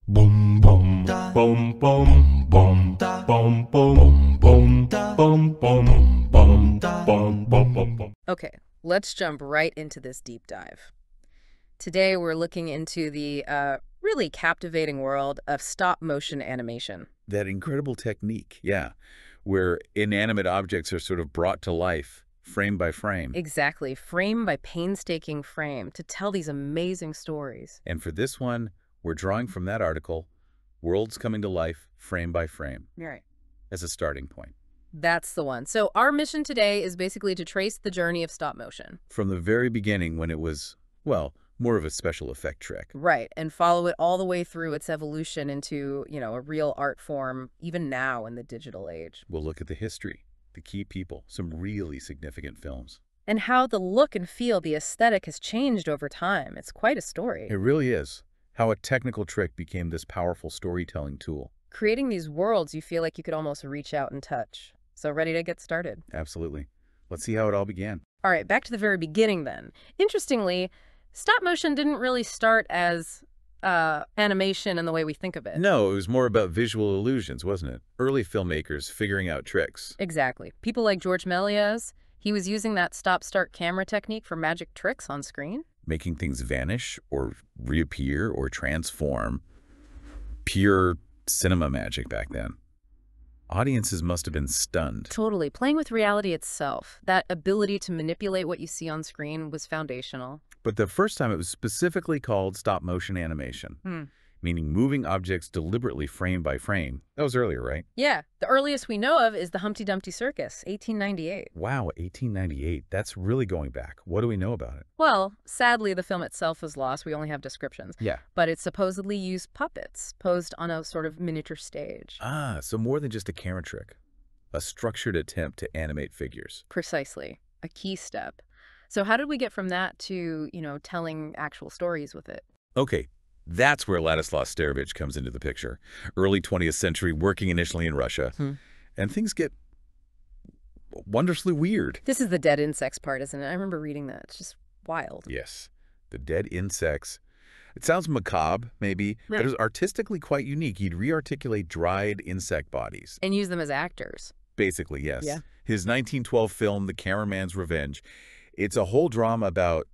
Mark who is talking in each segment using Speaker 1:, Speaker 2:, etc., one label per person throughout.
Speaker 1: Boom boom boom boom boom boom boom boom boom boom boom boom boom.
Speaker 2: Okay, let's jump right into this deep dive. Today we're looking into the really captivating world of stop-motion animation.
Speaker 3: That incredible technique, yeah, where inanimate objects are sort of brought to life, frame by frame.
Speaker 2: Exactly, frame by painstaking frame to tell these amazing stories.
Speaker 3: And for this one, we're drawing from that article, Worlds Coming to Life, Frame by Frame,
Speaker 2: Right.
Speaker 3: as a starting point.
Speaker 2: That's the one. So our mission today is basically to trace the journey of stop motion.
Speaker 3: From the very beginning when it was, well, more of a special effect trick.
Speaker 2: Right, and follow it all the way through its evolution into, a real art form, even now in the digital age.
Speaker 3: We'll look at the history, the key people, some really significant films.
Speaker 2: And how the look and feel, the aesthetic has changed over time. It's quite a story.
Speaker 3: It really is. How a technical trick became this powerful storytelling tool.
Speaker 2: Creating these worlds you feel like you could almost reach out and touch. So ready to get started?
Speaker 3: Absolutely. Let's see how it all began.
Speaker 2: All right, back to the very beginning then. Interestingly, stop motion didn't really start as animation in the way we think of it.
Speaker 3: No, it was more about visual illusions, wasn't it? Early filmmakers figuring out tricks.
Speaker 2: Exactly. People like George Méliès, he was using that stop-start camera technique for magic tricks on screen.
Speaker 3: Making things vanish or reappear or transform. Pure cinema magic back then. Audiences must have been stunned.
Speaker 2: Totally. Playing with reality itself, that ability to manipulate what you see on screen was foundational.
Speaker 3: But the first time it was specifically called stop-motion animation, meaning moving objects deliberately frame by frame. That was earlier, right?
Speaker 2: Yeah. The earliest we know of is the Humpty Dumpty Circus, 1898.
Speaker 3: Wow, 1898. That's really going back. What do we know about it?
Speaker 2: Well, sadly, the film itself is lost. We only have descriptions.
Speaker 3: Yeah.
Speaker 2: But it supposedly used puppets posed on a sort of miniature stage.
Speaker 3: Ah, so more than just a camera trick. A structured attempt to animate figures.
Speaker 2: Precisely. A key step. So how did we get from that to, telling actual stories with it?
Speaker 3: Okay, that's where Ladislav Starevich comes into the picture. Early 20th century, working initially in Russia. And things get wondrously weird.
Speaker 2: This is the dead insects part, isn't it? I remember reading that. It's just wild.
Speaker 3: Yes, the dead insects. It sounds macabre, maybe, but it was artistically quite unique. He'd rearticulate dried insect bodies.
Speaker 2: And use them as actors.
Speaker 3: Basically, yes.
Speaker 2: Yeah.
Speaker 3: His 1912 film, The Cameraman's Revenge, it's a whole drama about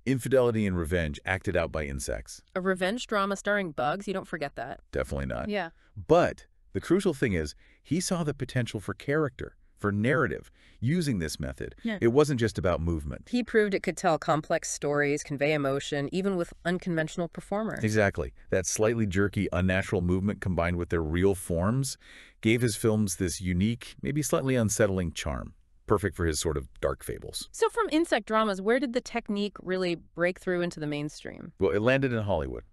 Speaker 3: infidelity and revenge acted out by insects.
Speaker 2: A revenge drama starring bugs? You don't forget that.
Speaker 3: Definitely not.
Speaker 2: Yeah.
Speaker 3: But the crucial thing is he saw the potential for character, for narrative, using this method.
Speaker 2: Yeah.
Speaker 3: It wasn't just about movement.
Speaker 2: He proved it could tell complex stories, convey emotion, even with unconventional performers.
Speaker 3: Exactly. That slightly jerky, unnatural movement combined with their real forms gave his films this unique, maybe slightly unsettling charm. Perfect for his sort of dark fables.
Speaker 2: So from insect dramas, where did the technique really break through into the mainstream?
Speaker 3: Well, it landed in Hollywood,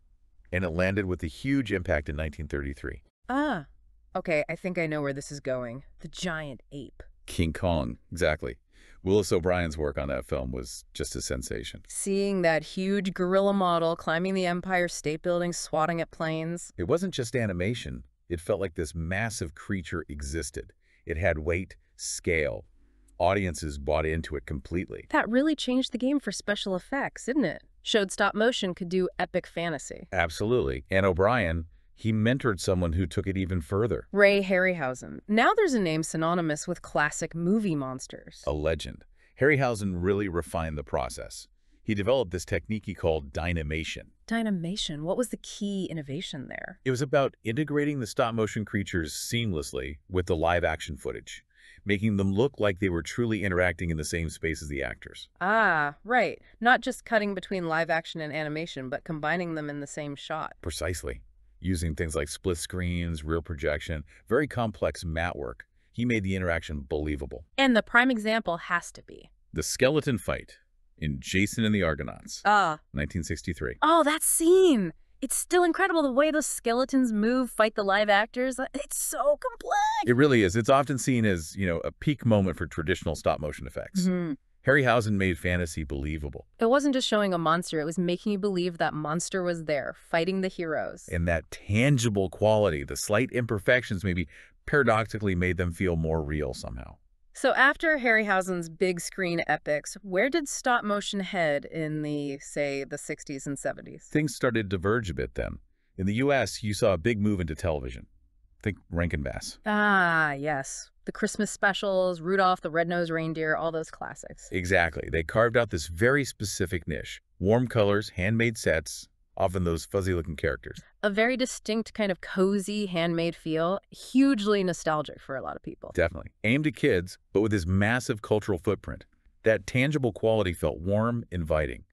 Speaker 3: and it landed with a huge impact in 1933.
Speaker 2: Ah, okay, I think I know where this is going. The giant ape.
Speaker 3: King Kong, exactly. Willis O'Brien's work on that film was just a sensation.
Speaker 2: Seeing that huge gorilla model climbing the Empire State Building, swatting at planes.
Speaker 3: It wasn't just animation. It felt like this massive creature existed. It had weight, scale. Audiences bought into it completely.
Speaker 2: That really changed the game for special effects, didn't it? Showed stop motion could do epic fantasy.
Speaker 3: Absolutely. And O'Brien, he mentored someone who took it even further.
Speaker 2: Ray Harryhausen. Now there's a name synonymous with classic movie monsters.
Speaker 3: A legend. Harryhausen really refined the process. He developed this technique he called dynamation.
Speaker 2: Dynamation. What was the key innovation there?
Speaker 3: It was about integrating the stop-motion creatures seamlessly with the live-action footage, making them look like they were truly interacting in the same space as the actors.
Speaker 2: Ah, right. Not just cutting between live action and animation, but combining them in the same shot.
Speaker 3: Precisely. Using things like split screens, real projection, very complex mat work, he made the interaction believable.
Speaker 2: And the prime example has to be
Speaker 3: The skeleton fight in Jason and the Argonauts, 1963.
Speaker 2: Oh, that scene! It's still incredible the way those skeletons move, fight the live actors. It's so complex.
Speaker 3: It really is. It's often seen as, a peak moment for traditional stop-motion effects. Harryhausen made fantasy believable.
Speaker 2: It wasn't just showing a monster. It was making you believe that monster was there, fighting the heroes.
Speaker 3: And that tangible quality, the slight imperfections maybe paradoxically made them feel more real somehow.
Speaker 2: So after Harryhausen's big screen epics, where did stop motion head in the 60s and 70s?
Speaker 3: Things started to diverge a bit then. In the U.S., you saw a big move into television. Think Rankin Bass.
Speaker 2: Ah, yes. The Christmas specials, Rudolph the Red-Nosed Reindeer, all those classics.
Speaker 3: Exactly. They carved out this very specific niche. Warm colors, handmade sets, often those fuzzy-looking characters.
Speaker 2: A very distinct kind of cozy, handmade feel, hugely nostalgic for a lot of people.
Speaker 3: Definitely. Aimed at kids, but with this massive cultural footprint. That tangible quality felt warm, inviting.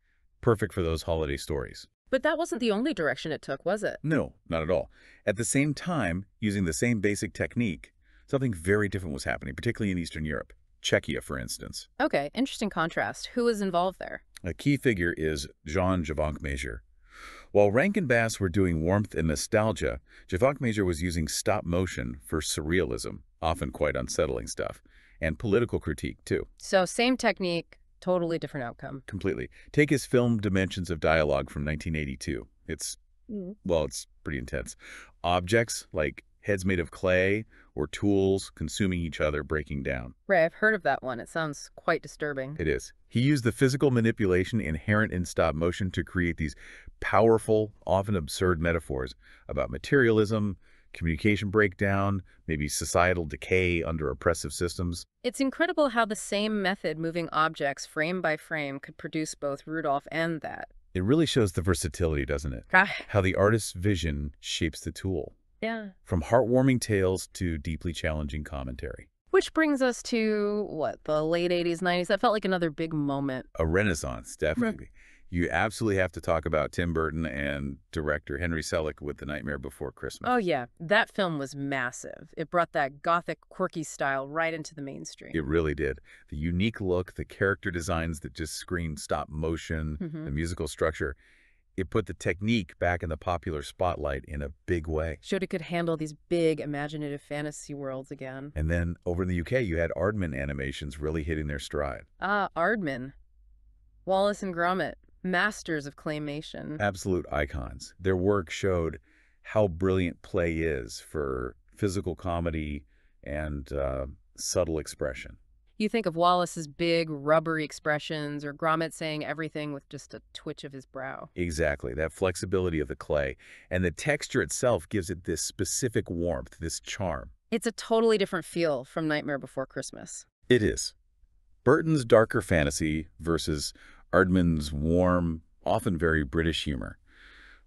Speaker 3: Perfect for those holiday stories.
Speaker 2: But that wasn't the only direction it took, was it?
Speaker 3: No, not at all. At the same time, using the same basic technique, something very different was happening, particularly in Eastern Europe. Czechia, for instance.
Speaker 2: Okay, interesting contrast. Who was involved there?
Speaker 3: A key figure is Jan Javonk-Major. While Rankin Bass were doing warmth and nostalgia, Javonk-Major was using stop motion for surrealism, often quite unsettling stuff, and political critique, too.
Speaker 2: So same technique, totally different outcome.
Speaker 3: Completely. Take his film Dimensions of Dialogue from 1982. Well, it's pretty intense. Objects like heads made of clay or tools consuming each other, breaking down.
Speaker 2: Right, I've heard of that one. It sounds quite disturbing.
Speaker 3: It is. He used the physical manipulation inherent in stop motion to create these powerful, often absurd metaphors about materialism, communication breakdown, maybe societal decay under oppressive systems.
Speaker 2: It's incredible how the same method, moving objects frame by frame, could produce both Rudolph and that.
Speaker 3: It really shows the versatility, doesn't it? How the artist's vision shapes the tool.
Speaker 2: Yeah.
Speaker 3: From heartwarming tales to deeply challenging commentary.
Speaker 2: Which brings us to, what, the late 80s, 90s? That felt like another big moment.
Speaker 3: A renaissance, definitely. You absolutely have to talk about Tim Burton and director Henry Selick with The Nightmare Before Christmas.
Speaker 2: Oh, yeah. That film was massive. It brought that gothic, quirky style right into the mainstream.
Speaker 3: It really did. The unique look, the character designs that just scream stop motion, the musical structure. It put the technique back in the popular spotlight in a big way.
Speaker 2: Showed it could handle these big, imaginative fantasy worlds again.
Speaker 3: And then over in the UK, you had Aardman animations really hitting their stride.
Speaker 2: Ah, Aardman. Wallace and Gromit. Masters of claymation.
Speaker 3: Absolute icons. Their work showed how brilliant play is for physical comedy and subtle expression.
Speaker 2: You think of Wallace's big, rubbery expressions, or Gromit saying everything with just a twitch of his brow.
Speaker 3: Exactly. That flexibility of the clay. And the texture itself gives it this specific warmth, this charm.
Speaker 2: It's a totally different feel from Nightmare Before Christmas.
Speaker 3: It is. Burton's darker fantasy versus Aardman's warm, often very British humor.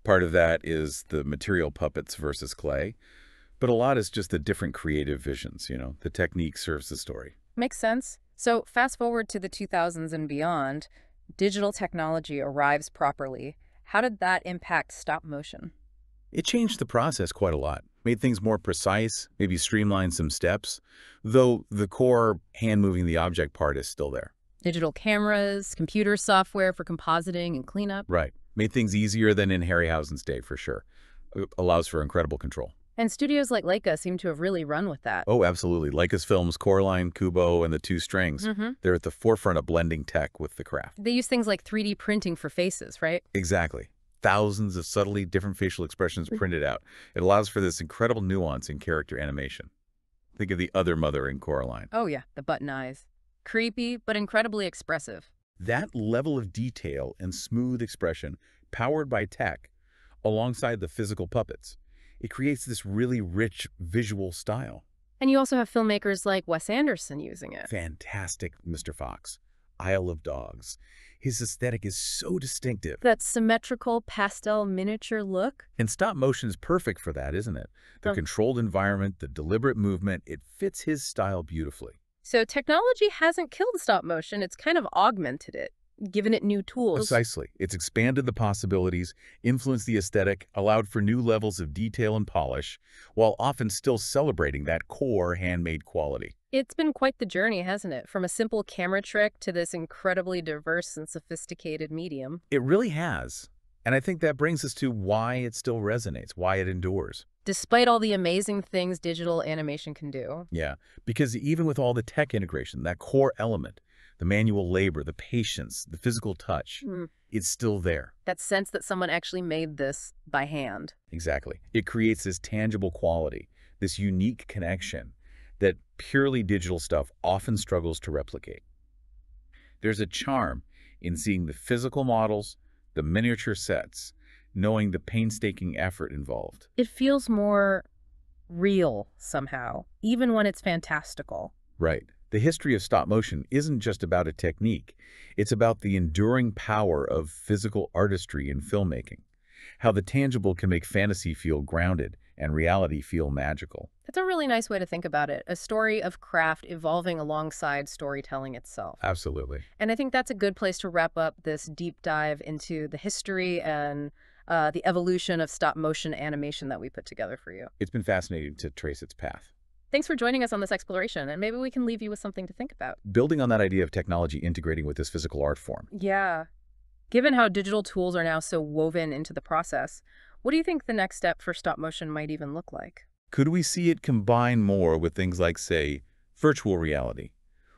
Speaker 3: Part of that is the material puppets versus clay, but a lot is just the different creative visions, you know. The technique serves the story.
Speaker 2: Makes sense. So fast forward to the 2000s and beyond, digital technology arrives properly. How did that impact stop motion?
Speaker 3: It changed the process quite a lot, made things more precise, maybe streamlined some steps, though the core hand-moving the object part is still there.
Speaker 2: Digital cameras, computer software for compositing and cleanup.
Speaker 3: Right. Made things easier than in Harryhausen's day, for sure. It allows for incredible control.
Speaker 2: And studios like Leica seem to have really run with that.
Speaker 3: Oh, absolutely. Leica's films, Coraline, Kubo, and the Two Strings, they're at the forefront of blending tech with the craft.
Speaker 2: They use things like 3D printing for faces, right?
Speaker 3: Exactly. Thousands of subtly different facial expressions printed out. It allows for this incredible nuance in character animation. Think of the other mother in Coraline.
Speaker 2: Oh, yeah, the button eyes. Creepy, but incredibly expressive.
Speaker 3: That level of detail and smooth expression, powered by tech, alongside the physical puppets, it creates this really rich visual style.
Speaker 2: And you also have filmmakers like Wes Anderson using it.
Speaker 3: Fantastic Mr. Fox, Isle of Dogs. His aesthetic is so distinctive.
Speaker 2: That symmetrical pastel miniature look.
Speaker 3: And stop motion is perfect for that, isn't it? The controlled environment, the deliberate movement, it fits his style beautifully.
Speaker 2: So technology hasn't killed stop motion, it's kind of augmented it, given it new tools.
Speaker 3: Precisely. It's expanded the possibilities, influenced the aesthetic, allowed for new levels of detail and polish, while often still celebrating that core handmade quality.
Speaker 2: It's been quite the journey, hasn't it? From a simple camera trick to this incredibly diverse and sophisticated medium.
Speaker 3: It really has. And I think that brings us to why it still resonates, why it endures.
Speaker 2: Despite all the amazing things digital animation can do.
Speaker 3: Yeah, because even with all the tech integration, that core element, the manual labor, the patience, the physical touch, it's still there.
Speaker 2: That sense that someone actually made this by hand.
Speaker 3: Exactly. It creates this tangible quality, this unique connection that purely digital stuff often struggles to replicate. There's a charm in seeing the physical models, the miniature sets, knowing the painstaking effort involved.
Speaker 2: It feels more real somehow, even when it's fantastical.
Speaker 3: Right. The history of stop motion isn't just about a technique. It's about the enduring power of physical artistry in filmmaking, how the tangible can make fantasy feel grounded and reality feel magical.
Speaker 2: That's a really nice way to think about it, a story of craft evolving alongside storytelling itself.
Speaker 3: Absolutely.
Speaker 2: And I think that's a good place to wrap up this deep dive into the history and the evolution of stop motion animation that we put together for you.
Speaker 3: It's been fascinating to trace its path.
Speaker 2: Thanks for joining us on this exploration, and maybe we can leave you with something to think about.
Speaker 3: Building on that idea of technology integrating with this physical art form.
Speaker 2: Yeah. Given how digital tools are now so woven into the process, what do you think the next step for stop motion might even look like?
Speaker 3: Could we see it combine more with things like, say, virtual reality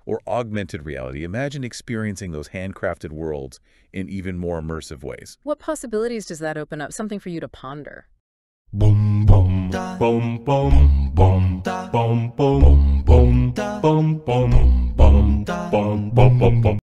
Speaker 3: or augmented reality? Imagine experiencing those handcrafted worlds in even more immersive ways.
Speaker 2: What possibilities does that open up? Something for you to ponder.
Speaker 1: Boom, boom, boom, boom, boom, boom, boom, boom, boom, boom, boom, boom, boom, boom, boom, boom.